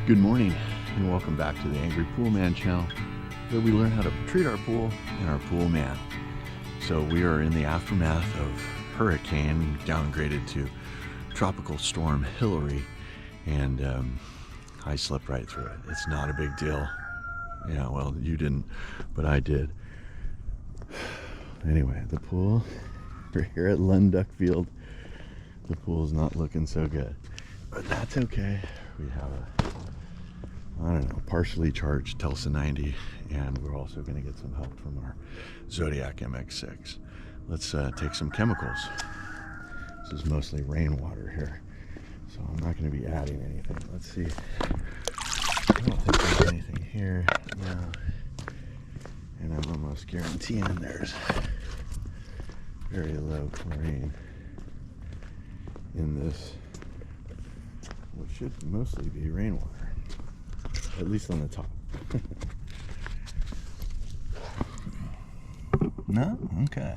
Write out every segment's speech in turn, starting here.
Good morning and welcome back to the Angry Poolman channel, where we learn how to treat our pool and our pool man. So we are in the aftermath of Hurricane, downgraded to Tropical Storm Hilary, and I slept right through it. It's not a big deal. Yeah, well, you didn't, but I did. Anyway, the pool, we're here at Lunduck Field. The pool's not looking so good, but that's okay. We have I don't know, partially charged Telsa 90, and we're also going to get some help from our Zodiac MX6. Let's take some chemicals. This is mostly rainwater here, so I'm not going to be adding anything. Let's see. I don't think there's anything here. No. And I'm almost guaranteeing there's very low chlorine in this, what should mostly be rainwater. At least on the top. No? Okay.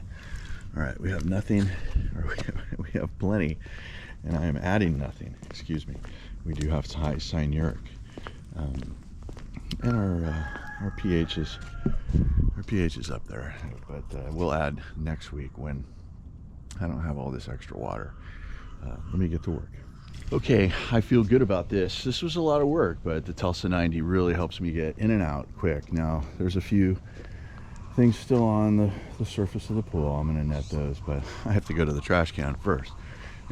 All right, we have nothing, or we have plenty, and I am adding nothing. Excuse me. We do have high cyanuric, and our pH is up there, but we'll add next week when I don't have all this extra water. Let me get to work. Okay, I feel good about this. This was a lot of work, but the Telsa 90 really helps me get in and out quick. Now, there's a few things still on the surface of the pool. I'm gonna net those, but I have to go to the trash can first.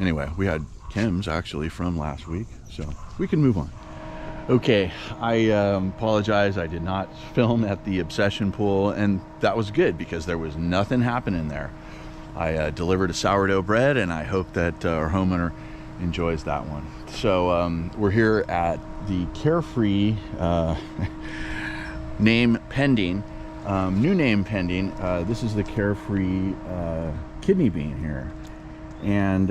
Anyway, we had chems actually from last week, so we can move on. Okay, I apologize. I did not film at the Obsession pool, and that was good because there was nothing happening there. I delivered a sourdough bread, and I hope that our homeowner enjoys that one. So we're here at the Carefree name pending, new name pending. This is the Carefree kidney bean here, and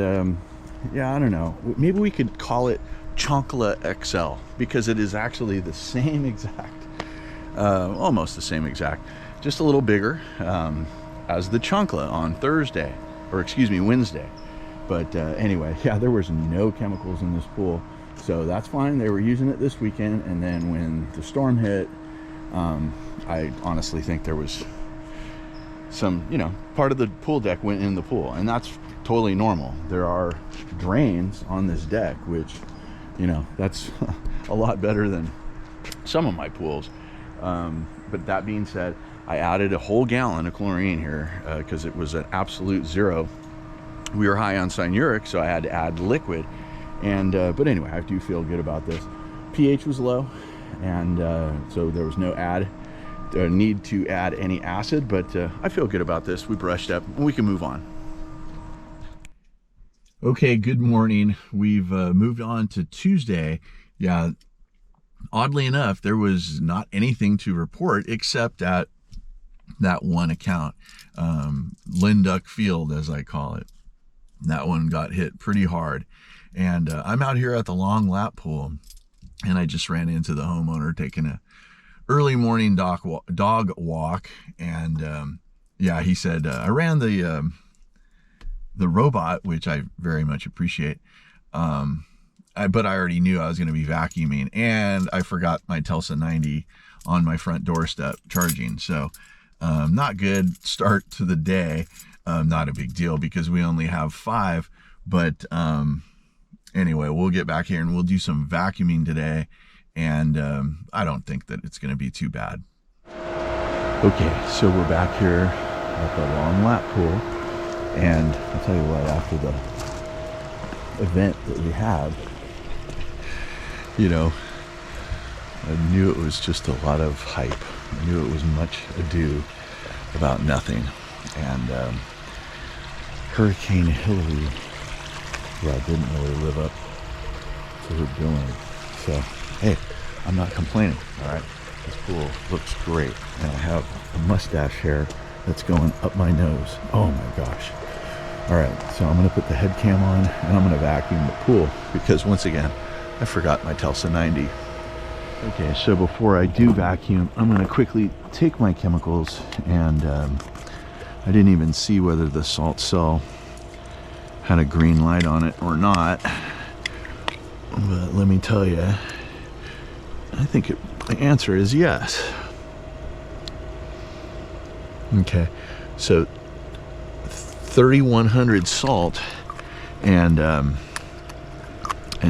yeah, I don't know, maybe we could call it Chonkla XL because it is actually the same exact, almost the same exact, just a little bigger as the Chonkla on Thursday, or excuse me, Wednesday. But anyway, yeah, there was no chemicals in this pool, so that's fine. They were using it this weekend, and then when the storm hit, I honestly think there was some, part of the pool deck went in the pool, and that's totally normal. There are drains on this deck, which, that's a lot better than some of my pools. But that being said, I added a whole gallon of chlorine here because it was an absolute zero. We were high on cyanuric, so I had to add liquid, and but anyway, I do feel good about this. pH was low, and so there was no need to add any acid, but I feel good about this. We brushed up, and we can move on. Okay, good morning. We've moved on to Tuesday. Yeah, oddly enough, there was not anything to report except at that one account, Lunduck Field, as I call it. That one got hit pretty hard, and I'm out here at the long lap pool, and I just ran into the homeowner taking a early morning dog walk, and yeah, he said I ran the robot, which I very much appreciate, but I already knew I was going to be vacuuming, and I forgot my Telsa 90 on my front doorstep charging, so not good start to the day. Not a big deal because we only have 5, but anyway, we'll get back here and we'll do some vacuuming today, and I don't think that it's going to be too bad. Okay, so we're back here at the long lap pool, and I'll tell you what, after the event that we had, I knew it was just a lot of hype. I knew it was much ado about nothing, and Hurricane Hilary, yeah, didn't really live up to her billing. So, hey, I'm not complaining, all right? This pool looks great, and I have a mustache hair that's going up my nose. Oh my gosh. All right, so I'm gonna put the head cam on, and I'm gonna vacuum the pool, because once again, I forgot my Telsa 90. Okay, so before I do vacuum, I'm gonna quickly take my chemicals, and I didn't even see whether the salt cell had a green light on it or not, but let me tell you, I think the answer is yes. Okay, so 3,100 salt, and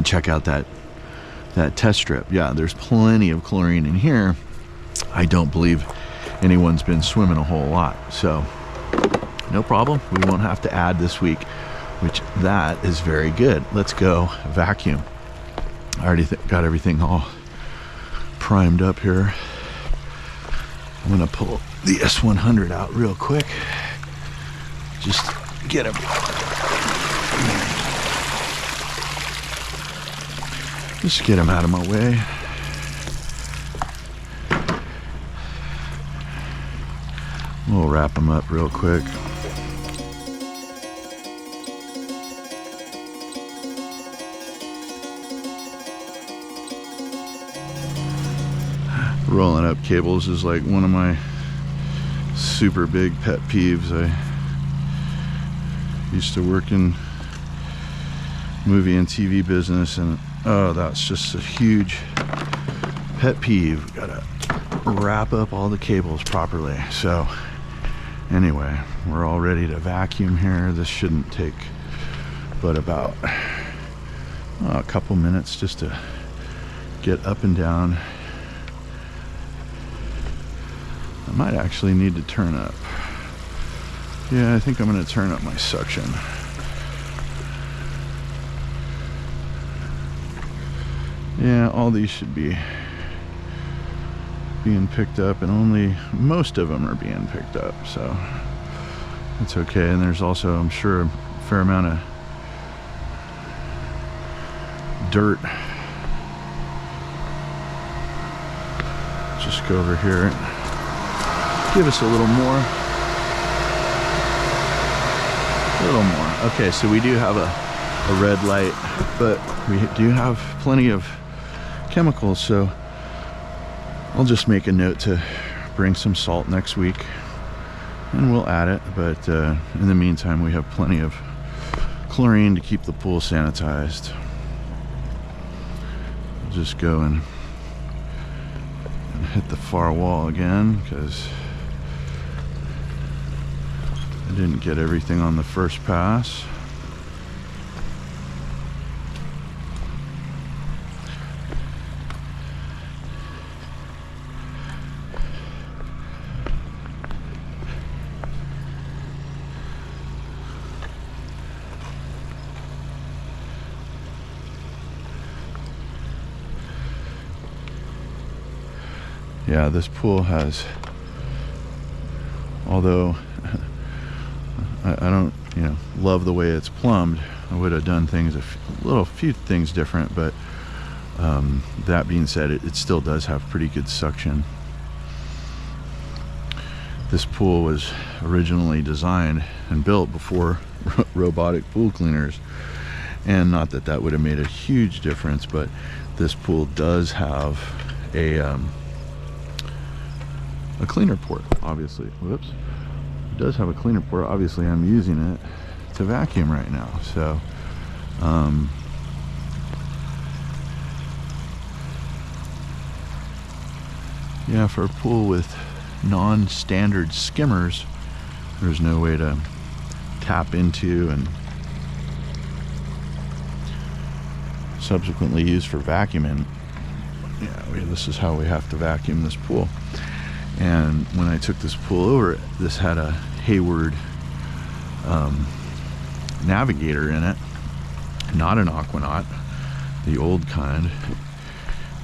check out that test strip. Yeah, there's plenty of chlorine in here. I don't believe anyone's been swimming a whole lot, so no problem. We won't have to add this week, which that is very good. Let's go vacuum. I already got everything all primed up here. I'm gonna pull the S100 out real quick. Just get him. Just get him out of my way. We'll wrap him up real quick. Rolling up cables is like one of my super big pet peeves. I used to work in movie and TV business, and oh, that's just a huge pet peeve. Gotta wrap up all the cables properly. So anyway, we're all ready to vacuum here. This shouldn't take but about a couple minutes just to get up and down. I might actually need to turn up. Yeah, I think I'm going to turn up my suction. Yeah, all these should be being picked up, and only most of them are being picked up, so it's okay. And there's also, I'm sure, a fair amount of dirt. Just go over here and give us a little more. A little more. Okay, so we do have a red light, but we do have plenty of chemicals, so I'll just make a note to bring some salt next week and we'll add it. But in the meantime, we have plenty of chlorine to keep the pool sanitized. I'll just go and hit the far wall again because I didn't get everything on the first pass. Yeah, this pool has, although I don't, love the way it's plumbed. I would have done things few things different, but that being said, it still does have pretty good suction. This pool was originally designed and built before robotic pool cleaners, and not that that would have made a huge difference, but this pool does have a cleaner port, obviously. Whoops. It does have a cleaner port. Obviously, I'm using it to vacuum right now. So, yeah, for a pool with non-standard skimmers, there's no way to tap into and subsequently use for vacuuming. Yeah, this is how we have to vacuum this pool. And when I took this pool over, this had a Hayward navigator in it, not an Aquanaut, the old kind.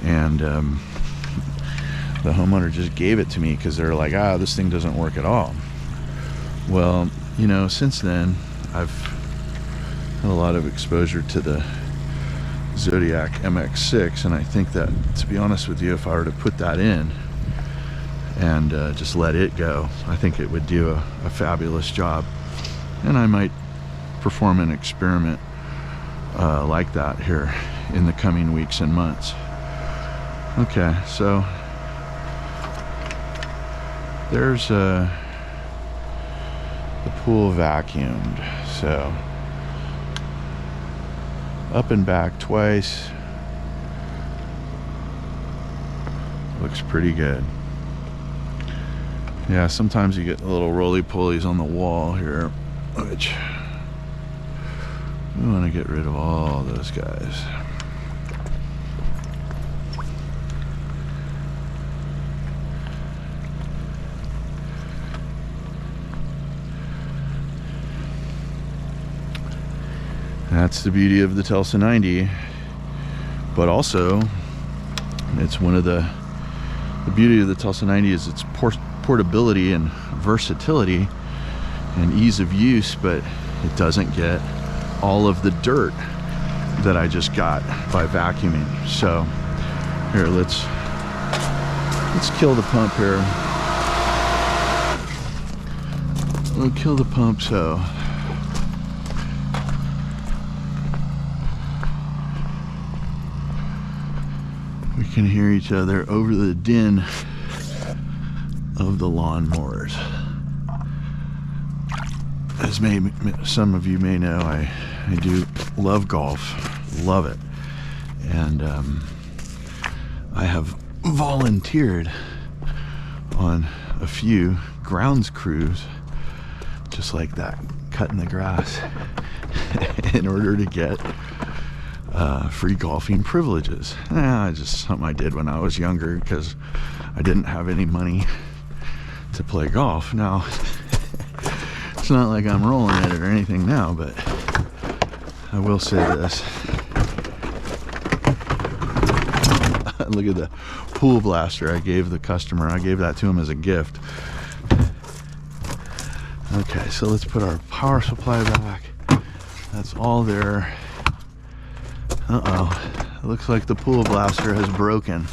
And the homeowner just gave it to me because they're like, this thing doesn't work at all. Well, since then I've had a lot of exposure to the Zodiac MX6, and I think that, to be honest with you, if I were to put that in and just let it go, I think it would do a fabulous job. And I might perform an experiment like that here in the coming weeks and months. Okay, so there's the pool vacuumed. So up and back twice. Looks pretty good. Yeah, sometimes you get little roly-polies on the wall here, which we want to get rid of all those guys. That's the beauty of the Tulsa 90, but also it's one of the beauty of the Tulsa 90 is its portability and versatility and ease of use, but it doesn't get all of the dirt that I just got by vacuuming. So here, let's kill the pump here. We'll kill the pump so we can hear each other over the din of the lawnmowers. As some of you may know, I do love golf, love it, and I have volunteered on a few grounds crews just like that, cutting the grass in order to get free golfing privileges. Just something I did when I was younger because I didn't have any money to play golf. Now, it's not like I'm rolling at it or anything now, but I will say this. Look at the pool blaster I gave the customer. I gave that to him as a gift. Okay, so let's put our power supply back. That's all there. Uh-oh, it looks like the pool blaster has broken.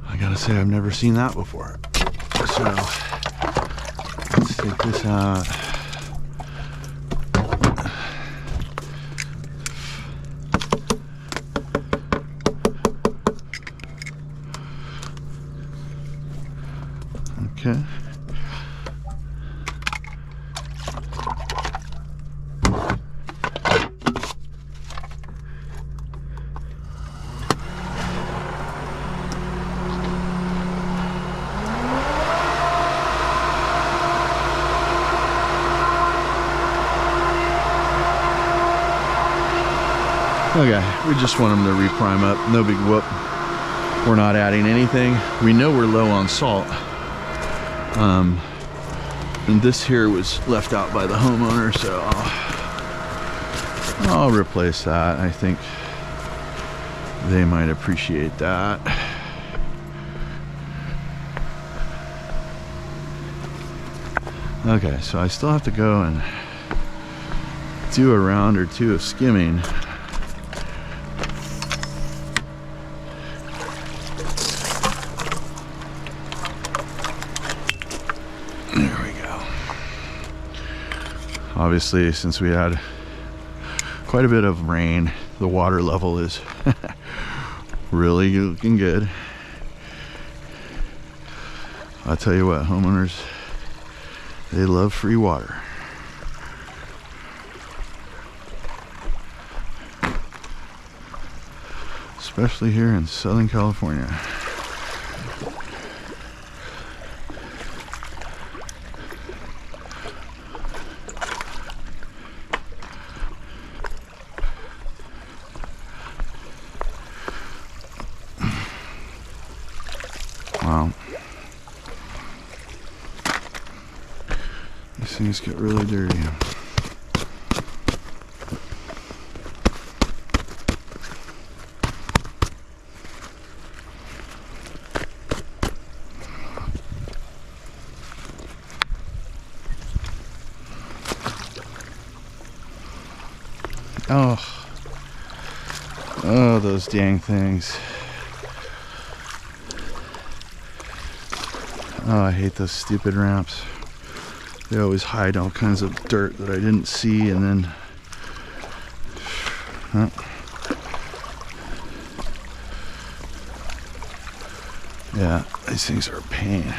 I gotta say, I've never seen that before. So, let's take this out. Okay. Okay, we just want them to reprime up. No big whoop. We're not adding anything. We know we're low on salt. And this here was left out by the homeowner, so I'll replace that. I think they might appreciate that. Okay, so I still have to go and do a round or two of skimming. Obviously, since we had quite a bit of rain, the water level is really looking good. I'll tell you what, homeowners, they love free water. Especially here in Southern California. Wow. These things get really dirty. Oh, those dang things. Oh, I hate those stupid ramps. They always hide all kinds of dirt that I didn't see, and then yeah, these things are a pain.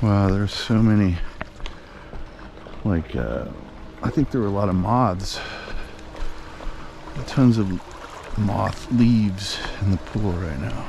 Wow, there's so many, like I think there were a lot of moths, tons of moth leaves in the pool right now.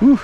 Whew.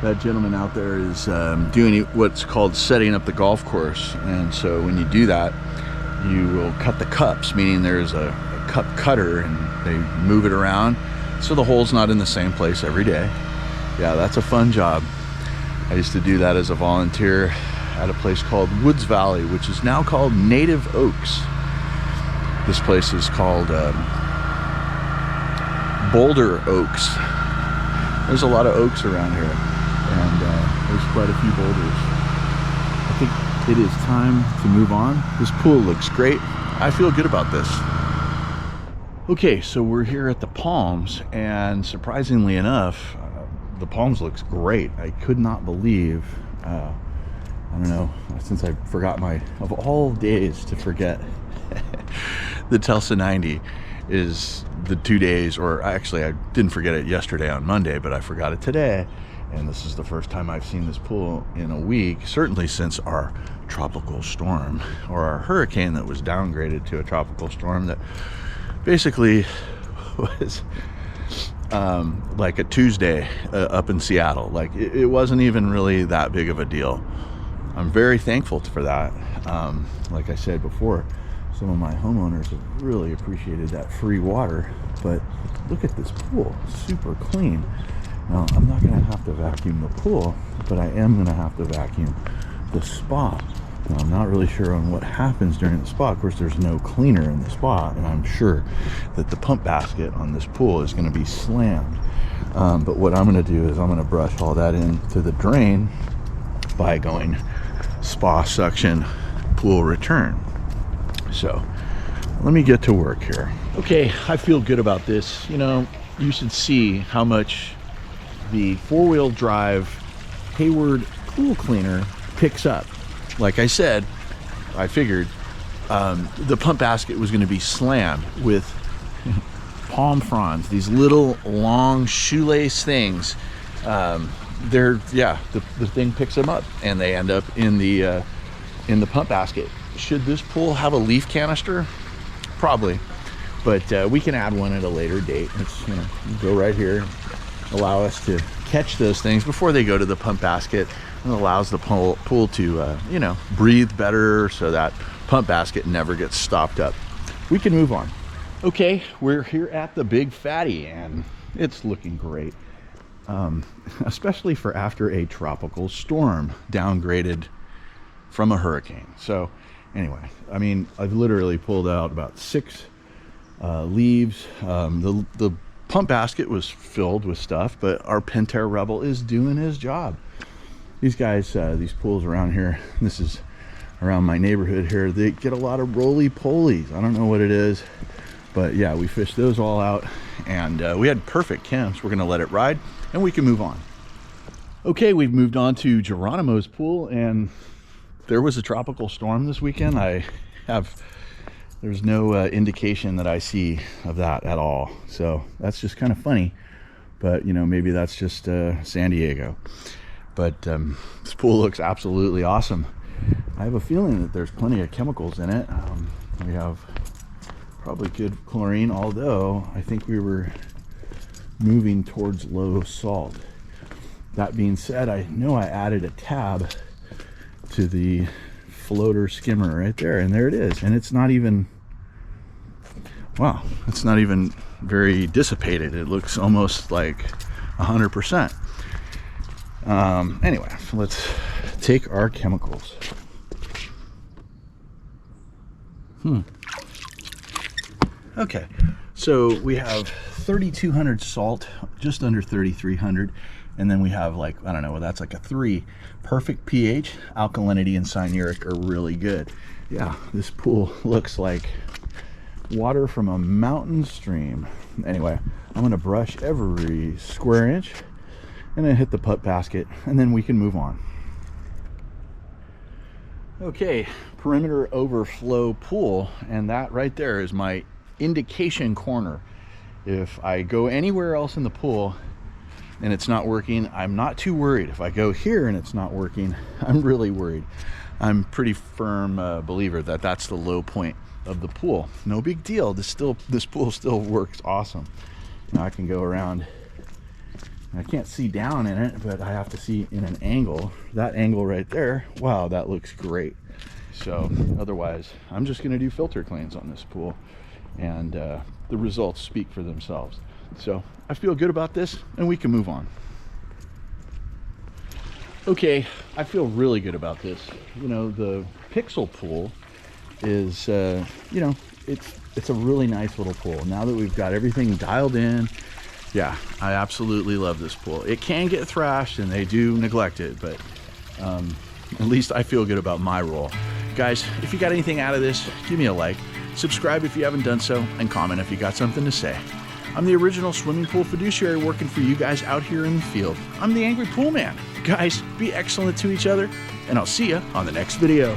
That gentleman out there is doing what's called setting up the golf course, and so when you do that, you will cut the cups, meaning there's a cup cutter and they move it around so the hole's not in the same place every day. Yeah, that's a fun job. I used to do that as a volunteer at a place called Woods Valley, which is now called Native Oaks. This place is called Boulder Oaks. There's a lot of oaks around here, and there's quite a few boulders. I think it is time to move on. This pool looks great. I feel good about this. Okay, so we're here at the Palms, and surprisingly enough, the Palms looks great. I could not believe, I don't know, since I forgot of all days to forget, the Telsa 90 is the 2 days, or actually I didn't forget it yesterday on Monday, but I forgot it today. And this is the first time I've seen this pool in a week, certainly since our tropical storm, or our hurricane that was downgraded to a tropical storm that basically was like a Tuesday up in Seattle. Like it wasn't even really that big of a deal. I'm very thankful for that. Like I said before, some of my homeowners have really appreciated that free water, but look at this pool, super clean. Now, I'm not going to have to vacuum the pool, but I am going to have to vacuum the spa. Now, I'm not really sure on what happens during the spa. Of course, there's no cleaner in the spa, and I'm sure that the pump basket on this pool is going to be slammed. But what I'm going to do is I'm going to brush all that into the drain by going spa suction, pool return. So let me get to work here. Okay, I feel good about this. You know, you should see how much the four-wheel drive Hayward pool cleaner picks up. Like I said, I figured the pump basket was going to be slammed with palm fronds, these little long shoelace things. The thing picks them up and they end up in the pump basket. Should this pool have a leaf canister? Probably, but we can add one at a later date. Let's go right here, allow us to catch those things before they go to the pump basket. It allows the pool to, you know, breathe better so that pump basket never gets stopped up. We can move on. Okay, we're here at the Big Fatty and it's looking great. Especially for after a tropical storm, downgraded from a hurricane. So anyway, I mean, I've literally pulled out about 6 leaves. The pump basket was filled with stuff, but our Pentair Rebel is doing his job. These guys, these pools around here, this is around my neighborhood here, they get a lot of roly-polies. I don't know what it is, but yeah, we fished those all out, and we had perfect chems. We're gonna let it ride, and we can move on. Okay, we've moved on to Geronimo's pool, and there was a tropical storm this weekend. There's no indication that I see of that at all. So that's just kind of funny, but you know, maybe that's just San Diego. But this pool looks absolutely awesome. I have a feeling that there's plenty of chemicals in it. We have probably good chlorine, although I think we were moving towards low salt. That being said, I know I added a tab to the floater skimmer right there, and there it is. And it's not even, wow, it's not even very dissipated. It looks almost like 100%. Anyway, let's take our chemicals. Okay, so we have 3,200 salt, just under 3,300, and then we have, like, I don't know, that's like a 3. Perfect pH, alkalinity, and cyanuric are really good. Yeah, this pool looks like water from a mountain stream. Anyway, I'm gonna brush every square inch and then hit the putt basket, and then we can move on. Okay, perimeter overflow pool, and that right there is my indication corner. If I go anywhere else in the pool and it's not working, I'm not too worried. If I go here and it's not working, I'm really worried. I'm pretty firm believer that that's the low point of the pool. No big deal. This pool still works awesome. Now I can go around. I can't see down in it, but I have to see in an angle. That angle right there, wow, that looks great. So otherwise, I'm just gonna do filter cleans on this pool, and the results speak for themselves. So I feel good about this, and we can move on. Okay, I feel really good about this. You know, the Pixel pool is, you know, it's a really nice little pool. Now that we've got everything dialed in, yeah, I absolutely love this pool. It can get thrashed, and they do neglect it, but at least I feel good about my role. Guys, if you got anything out of this, give me a like, subscribe if you haven't done so, and comment if you got something to say. I'm the original swimming pool fiduciary working for you guys out here in the field. I'm the Angry Pool Man. Guys, be excellent to each other, and I'll see you on the next video.